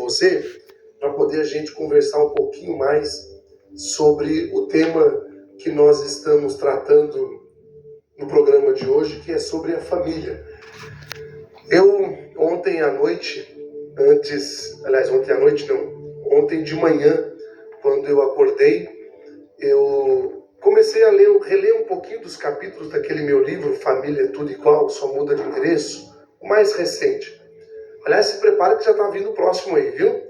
você, para poder a gente conversar um pouquinho mais sobre o tema que nós estamos tratando no programa de hoje, que é sobre a família. Ontem de manhã, quando eu acordei, eu comecei a reler um pouquinho dos capítulos daquele meu livro, Família é Tudo Igual, Só Muda de Endereço, o mais recente. Aliás, se prepara que já está vindo o próximo aí, viu?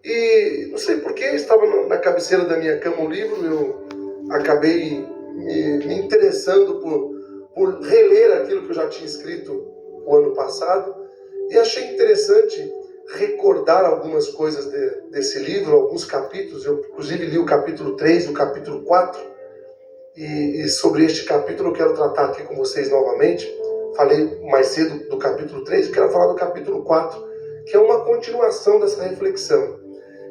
E não sei porquê, estava na cabeceira da minha cama um livro, eu acabei me interessando por reler aquilo que eu já tinha escrito o ano passado, e achei interessante recordar algumas coisas desse livro, alguns capítulos. Eu inclusive li o capítulo 3, o capítulo 4, e sobre este capítulo eu quero tratar aqui com vocês novamente. Falei mais cedo do capítulo 3, eu quero falar do capítulo 4, que é uma continuação dessa reflexão.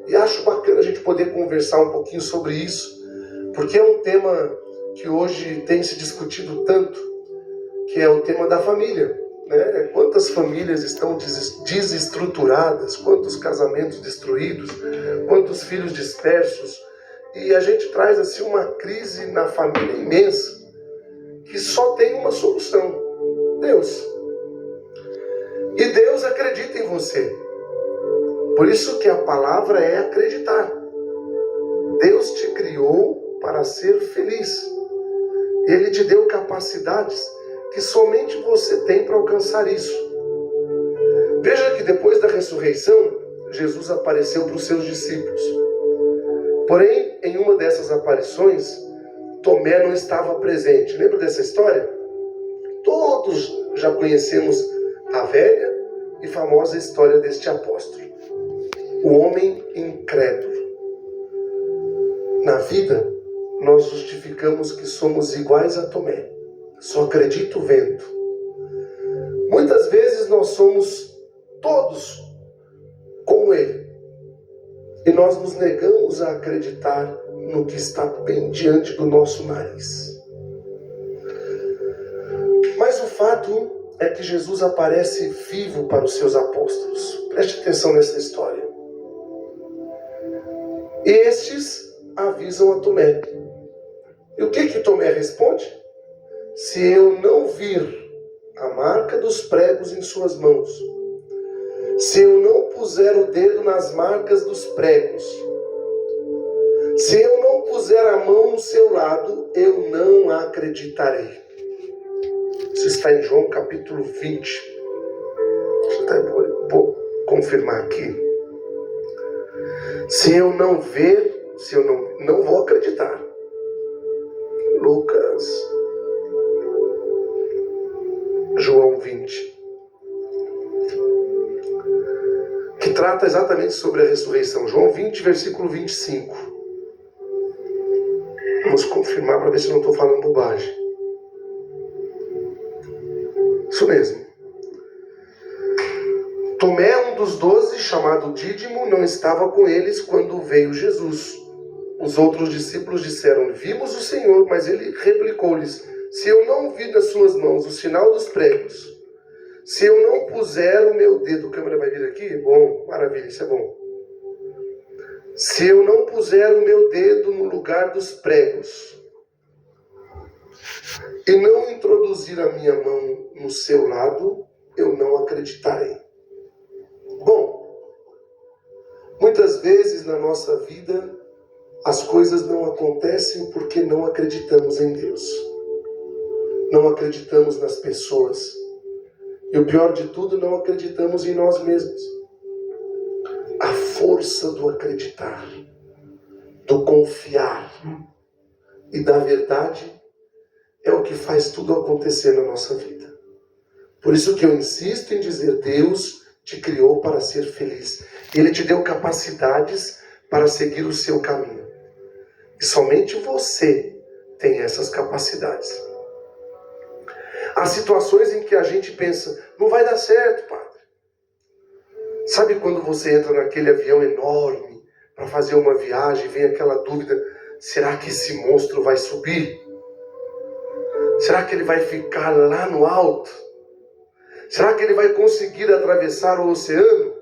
E acho bacana a gente poder conversar um pouquinho sobre isso, porque é um tema que hoje tem se discutido tanto, que é o tema da família, né? Quantas famílias estão desestruturadas, quantos casamentos destruídos, quantos filhos dispersos, e a gente traz assim uma crise na família imensa, que só tem uma solução: Deus. E Deus acredita em você. Por isso que a palavra é acreditar. Deus te criou para ser feliz. Ele te deu capacidades que somente você tem para alcançar isso. Veja que depois da ressurreição, Jesus apareceu para os seus discípulos. Porém, em uma dessas aparições, Tomé não estava presente. Lembra dessa história? Todos já conhecemos a velha e famosa história deste apóstolo, o homem incrédulo. Na vida, nós justificamos que somos iguais a Tomé. Só acredito vendo. Muitas vezes nós somos todos como ele. E nós nos negamos a acreditar no que está bem diante do nosso nariz. Mas o fato é que Jesus aparece vivo para os seus apóstolos. Preste atenção nessa história. E estes avisam a Tomé. E o que Tomé responde? Se eu não vir a marca dos pregos em suas mãos, se eu não puser o dedo nas marcas dos pregos, se eu não puser a mão no seu lado, eu não acreditarei. Isso está em João capítulo 20. Vou confirmar aqui. Se eu não ver, se eu não vou acreditar. Lucas, João 20. Que trata exatamente sobre a ressurreição. João 20, versículo 25. Vamos confirmar para ver se eu não estou falando bobagem. Isso mesmo. Tomé, um dos 12, chamado Dídimo, não estava com eles quando veio Jesus. Os outros discípulos disseram: vimos o Senhor, mas ele replicou-lhes: se eu não vir nas suas mãos o sinal dos pregos, se eu não puser o meu dedo... A câmera vai vir aqui? Bom, maravilha, isso é bom. Se eu não puser o meu dedo no lugar dos pregos e não introduzir a minha mão no seu lado, eu não acreditarei. Bom, muitas vezes na nossa vida as coisas não acontecem porque não acreditamos em Deus. Não acreditamos nas pessoas. E o pior de tudo, não acreditamos em nós mesmos. A força do acreditar, do confiar e da verdade é o que faz tudo acontecer na nossa vida. Por isso que eu insisto em dizer: Deus te criou para ser feliz. Ele te deu capacidades para seguir o seu caminho. E somente você tem essas capacidades. Há situações em que a gente pensa: não vai dar certo, padre. Sabe quando você entra naquele avião enorme para fazer uma viagem, vem aquela dúvida: será que esse monstro vai subir? Será que ele vai ficar lá no alto? Será que ele vai conseguir atravessar o oceano?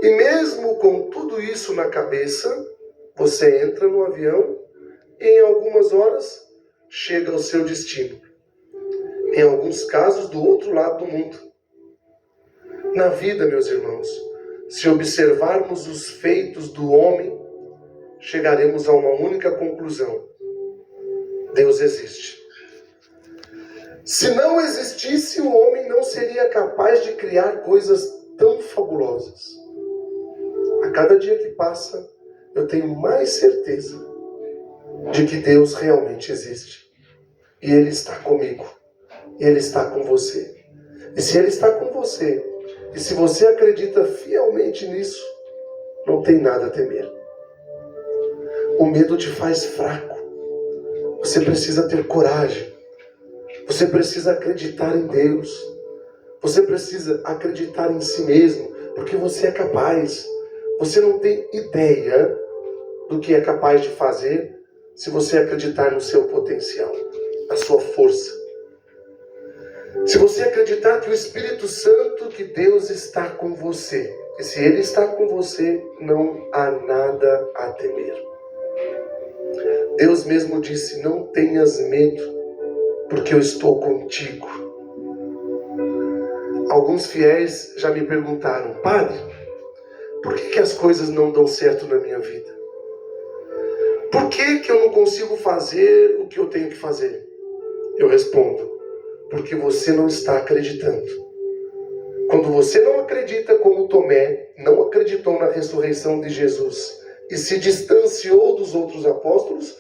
E mesmo com tudo isso na cabeça, você entra no avião e em algumas horas chega ao seu destino. Em alguns casos, do outro lado do mundo. Na vida, meus irmãos, se observarmos os feitos do homem, chegaremos a uma única conclusão: Deus existe. Se não existisse, o homem não seria capaz de criar coisas tão fabulosas. A cada dia que passa, eu tenho mais certeza de que Deus realmente existe. E Ele está comigo. E Ele está com você. E se Ele está com você, e se você acredita fielmente nisso, não tem nada a temer. O medo te faz fraco. Você precisa ter coragem. Você precisa acreditar em Deus. Você precisa acreditar em si mesmo, porque você é capaz. Você não tem ideia do que é capaz de fazer se você acreditar no seu potencial, na sua força. Se você acreditar que o Espírito Santo, que Deus está com você, e se Ele está com você, não há nada a temer. Deus mesmo disse: não tenhas medo, porque eu estou contigo. Alguns fiéis já me perguntaram: Padre, por que as coisas não dão certo na minha vida? Por que eu não consigo fazer o que eu tenho que fazer? Eu respondo: porque você não está acreditando. Quando você não acredita como Tomé não acreditou na ressurreição de Jesus e se distanciou dos outros apóstolos,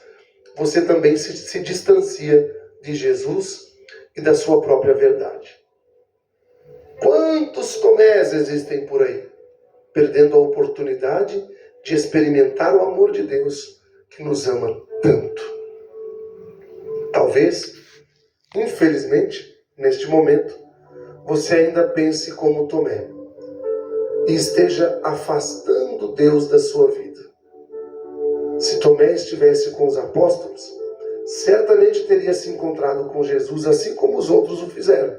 você também se distancia de Jesus e da sua própria verdade. Quantos Tomés existem por aí, perdendo a oportunidade de experimentar o amor de Deus que nos ama tanto? Talvez, infelizmente, neste momento, você ainda pense como Tomé e esteja afastando Deus da sua vida. Se Tomé estivesse com os apóstolos, certamente teria se encontrado com Jesus assim como os outros o fizeram.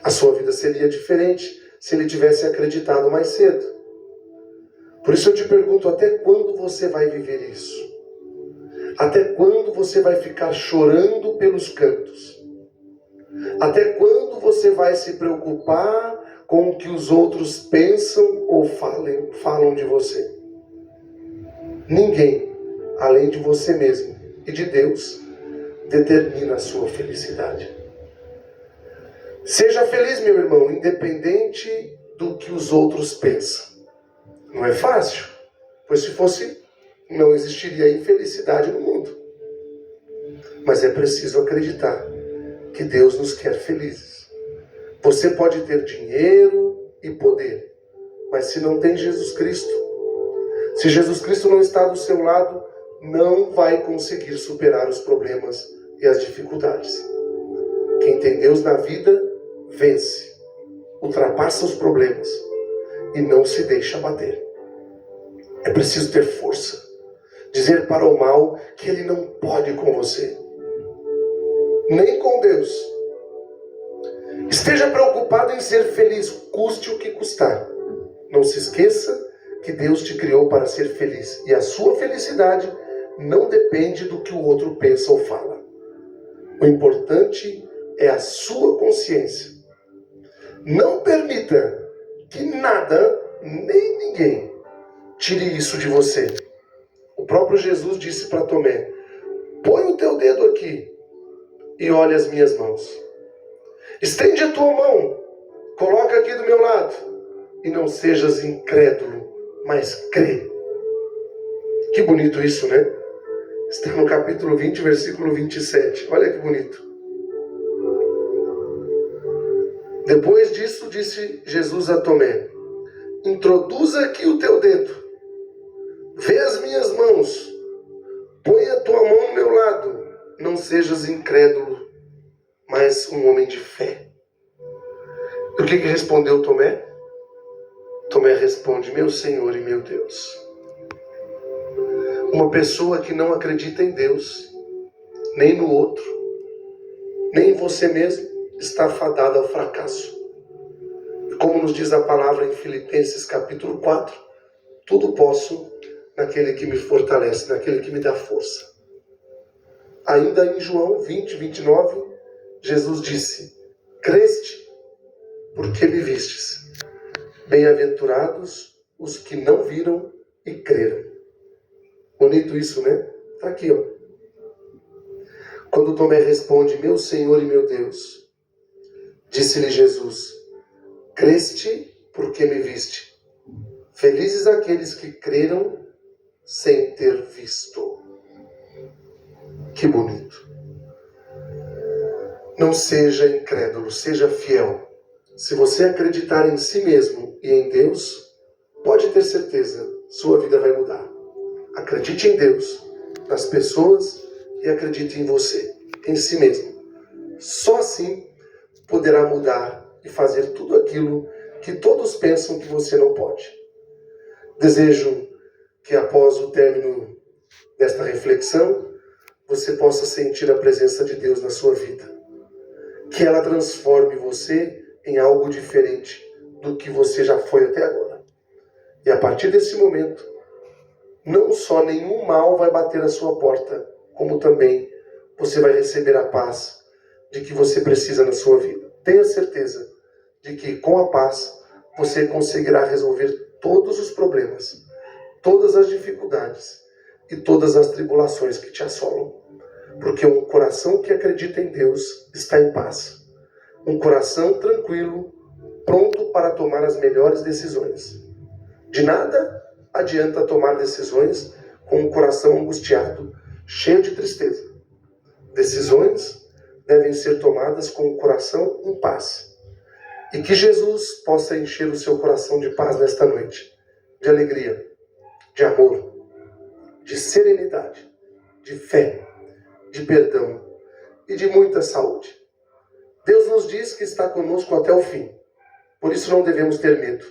A sua vida seria diferente se ele tivesse acreditado mais cedo. Por isso eu te pergunto: até quando você vai viver isso? Até quando você vai ficar chorando pelos cantos? Até quando você vai se preocupar com o que os outros pensam ou falam de você? Ninguém, além de você mesmo e de Deus, determina a sua felicidade. Seja feliz, meu irmão, independente do que os outros pensam. Não é fácil, pois se fosse, não existiria infelicidade no mundo. Mas é preciso acreditar que Deus nos quer felizes. Você pode ter dinheiro e poder, mas se não tem Jesus Cristo, se Jesus Cristo não está do seu lado, não vai conseguir superar os problemas e as dificuldades. Quem tem Deus na vida, vence, ultrapassa os problemas e não se deixa abater. É preciso ter força, dizer para o mal que ele não pode com você, nem com Deus. Esteja preocupado em ser feliz, custe o que custar. Não se esqueça que Deus te criou para ser feliz, e a sua felicidade não depende do que o outro pensa ou fala. O importante é a sua consciência. Não permita que nada, nem ninguém, tire isso de você. O próprio Jesus disse para Tomé: põe o teu dedo aqui e olha as minhas mãos. Estende a tua mão, coloca aqui do meu lado, e não sejas incrédulo, mas crê. Que bonito isso, né? Está no capítulo 20, versículo 27. Olha que bonito. Depois disso, disse Jesus a Tomé: introduza aqui o teu dedo, vê as minhas mãos, põe a tua mão no meu lado, não sejas incrédulo, mas um homem de fé. O que respondeu Tomé? Tomé responde: meu Senhor e meu Deus. Uma pessoa que não acredita em Deus, nem no outro, nem em você mesmo, está fadada ao fracasso. como nos diz a palavra em Filipenses capítulo 4, tudo posso naquele que me fortalece, naquele que me dá força. Ainda em João 20, 29, Jesus disse: creste, porque me vistes. Bem-aventurados os que não viram e creram. Bonito isso, né? Está aqui, ó. Quando Tomé responde: meu Senhor e meu Deus, disse-lhe Jesus: creste, porque me viste. Felizes aqueles que creram sem ter visto. Que bonito. Não seja incrédulo, seja fiel. Se você acreditar em si mesmo e em Deus, pode ter certeza, sua vida vai mudar. Acredite em Deus, nas pessoas e acredite em você, em si mesmo. Só assim poderá mudar e fazer tudo aquilo que todos pensam que você não pode. Desejo que após o término desta reflexão, você possa sentir a presença de Deus na sua vida. Que ela transforme você em algo diferente do que você já foi até agora. E a partir desse momento, não só nenhum mal vai bater à sua porta, como também você vai receber a paz de que você precisa na sua vida. Tenha certeza de que com a paz você conseguirá resolver todos os problemas, todas as dificuldades e todas as tribulações que te assolam. Porque um coração que acredita em Deus está em paz. Um coração tranquilo, pronto para tomar as melhores decisões. De nada adianta tomar decisões com um coração angustiado, cheio de tristeza. Decisões devem ser tomadas com o coração em paz. E que Jesus possa encher o seu coração de paz nesta noite, de alegria, de amor, de serenidade, de fé, de perdão e de muita saúde. Deus nos diz que está conosco até o fim. Por isso não devemos ter medo.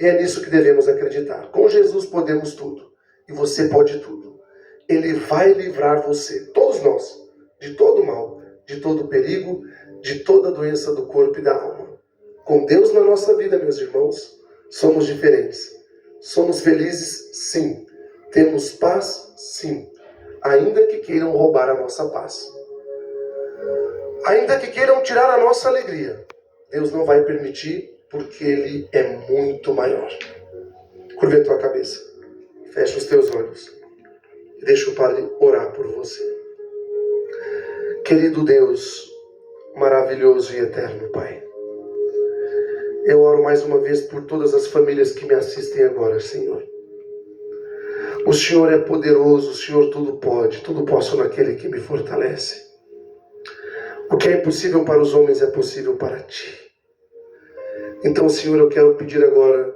E é nisso que devemos acreditar. Com Jesus podemos tudo. E você pode tudo. Ele vai livrar você, todos nós, de todo mal, de todo perigo, de toda doença do corpo e da alma. Com Deus na nossa vida, meus irmãos, somos diferentes. Somos felizes, sim. Temos paz, sim. Ainda que queiram roubar a nossa paz. Ainda que queiram tirar a nossa alegria. Deus não vai permitir, porque Ele é muito maior. Curva a tua cabeça. Fecha os teus olhos. E deixa o Padre orar por você. Querido Deus, maravilhoso e eterno Pai. Eu oro mais uma vez por todas as famílias que me assistem agora, Senhor. O Senhor é poderoso, o Senhor tudo pode, tudo posso naquele que me fortalece. O que é impossível para os homens é possível para Ti. Então, Senhor, eu quero pedir agora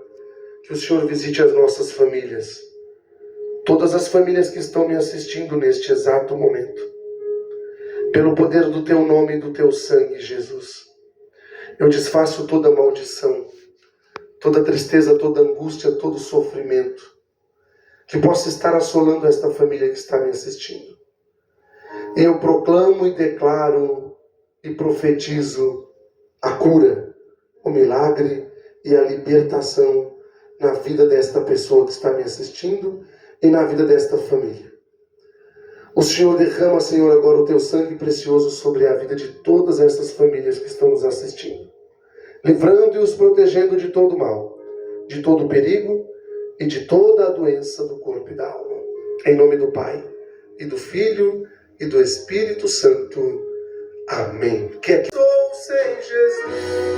que o Senhor visite as nossas famílias. Todas as famílias que estão me assistindo neste exato momento. Pelo poder do Teu nome e do Teu sangue, Jesus. Eu desfaço toda maldição, toda tristeza, toda angústia, todo sofrimento que possa estar assolando esta família que está me assistindo. Eu proclamo e declaro e profetizo a cura, o milagre e a libertação na vida desta pessoa que está me assistindo e na vida desta família. O Senhor derrama, Senhor, agora o Teu sangue precioso sobre a vida de todas essas famílias que estão nos assistindo, livrando e os protegendo de todo mal, de todo perigo e de toda a doença do corpo e da alma. Em nome do Pai, e do Filho, e do Espírito Santo. Amém. Que estou sem Jesus.